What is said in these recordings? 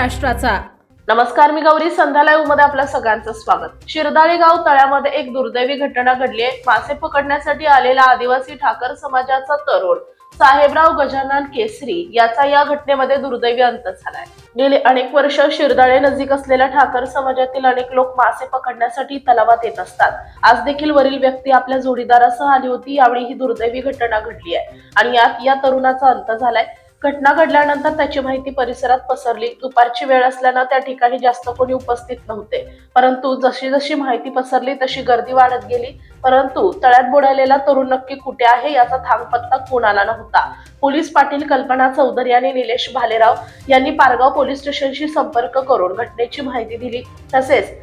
महाराष्ट्राचा। नमस्कार, मी गौरी, संध्या लाईव्ह मध्ये आपल्या सगळ्यांचं स्वागत। शिरदाळे गाव तळ्यामध्ये एक दुर्दैवी घटना घडली आहे। मासे पकडण्यासाठी आलेला आदिवासी ठाकर समाजाचा तरुण साहेबराव गजानन केसरी याचा या घटनेमध्ये दुर्दैवी अंत झालाय। गेली अनेक वर्ष शिरदाळे नजीक असलेल्या ठाकर समाजातील अनेक लोक मासे पकडण्यासाठी तलावात येत असतात। आज देखील वरील व्यक्ती आपल्या जोडीदारासह आली होती। यावेळी ही दुर्दैवी घटना घडली आहे आणि यात या तरुणाचा अंत झालाय। घटना घडल्यानंतर त्याची माहिती परिसरात पसरली। दुपारची वेळ असल्यानं त्या ठिकाणी जास्त कोणी उपस्थित नव्हते, परंतु जशी जशी माहिती पसरली तशी गर्दी वाढत गेली। परंतु तळ्यात बुडालेला तरुण नक्की कुठे आहे याचा थांगपत्ता कोणाला नव्हता। पोलीस पाटील कल्पना चौधरी आणि निलेश भालेराव यांनी पारगाव पोलीस स्टेशनशी संपर्क करून घटनेची माहिती दिली। तसेच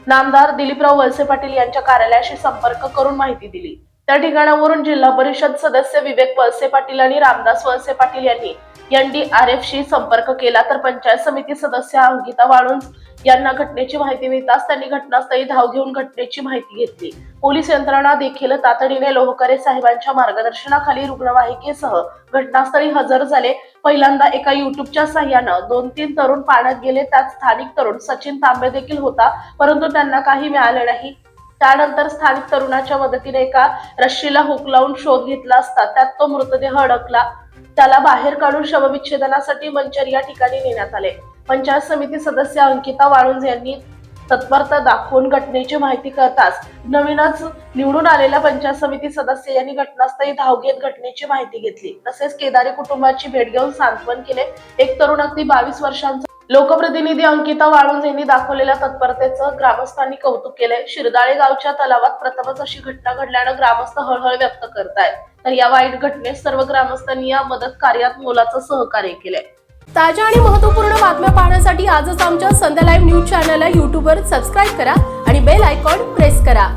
नामदार दिलीपराव वळसे पाटील यांच्या कार्यालयाशी संपर्क करून माहिती दिली। त्या ठिकाणावरून जिल्हा परिषद सदस्य विवेक वळसे पाटील आणि रामदास वळसे पाटील यांनी NDRF संपर्क केला, तर पंचायत समिती सदस्य अंकिता वाळुंज यांना घटनेची माहिती मिळताच त्यांनी घटनास्थळी धाव घेऊन घटनेची माहिती घेतली। पोलीस यंत्रणा देखील तातडीने लोहकरे साहेबांच्या मार्गदर्शनाखाली रुग्णवाहिकेसह घटनास्थळी हजर झाले। पहिल्यांदा एका युट्यूबच्या साह्यानं 2-3 तरुण पाण्यात गेले। त्यात स्थानिक तरुण सचिन तांबे देखील होता, परंतु त्यांना काही मिळाले नाही। त्यानंतर स्थानिक तरुणाच्या मदतीने एका रश्शीला हुक लावून शोध घेतला असता त्यात तो मृतदेह अडकला। त्याला बाहेर काढून शवविच्छेदनासाठी मंचर या ठिकाणी नेण्यात आले। पंचायत समिती सदस्य अंकिता वाळुंज यांनी तत्परता दाखवून घटनेची माहिती कळताच नवीनच निवडून आलेल्या पंचायत समिती सदस्य यांनी घटनास्थळी धाव घेत घटनेची माहिती घेतली। तसेच केदारी कुटुंबाची भेट घेऊन सांत्वन केले। एक तरुण अगदी 22 वर्षांचा लोकप्रतिनिधी अंकिता वाळुंज यांनी दाखवलेल्या तत्परतेचं ग्रामस्थांनी कौतुक केले। शिरदाळे गावच्या तलावात प्रथमच अशी घटना घडल्यानं ग्रामस्थ हळहळ व्यक्त करतायत, तर या वाईट घटनेत सर्व ग्रामस्थांनी या मदत कार्यात मोलाचं सहकार्य केलंय। ताज्या आणि महत्त्वपूर्ण बातम्या पाहण्यासाठी आजच आमच्या संध्या लाईव्ह न्यूज चॅनलला YouTubeवर सबस्क्राईब करा आणि बेल आयकॉन प्रेस करा।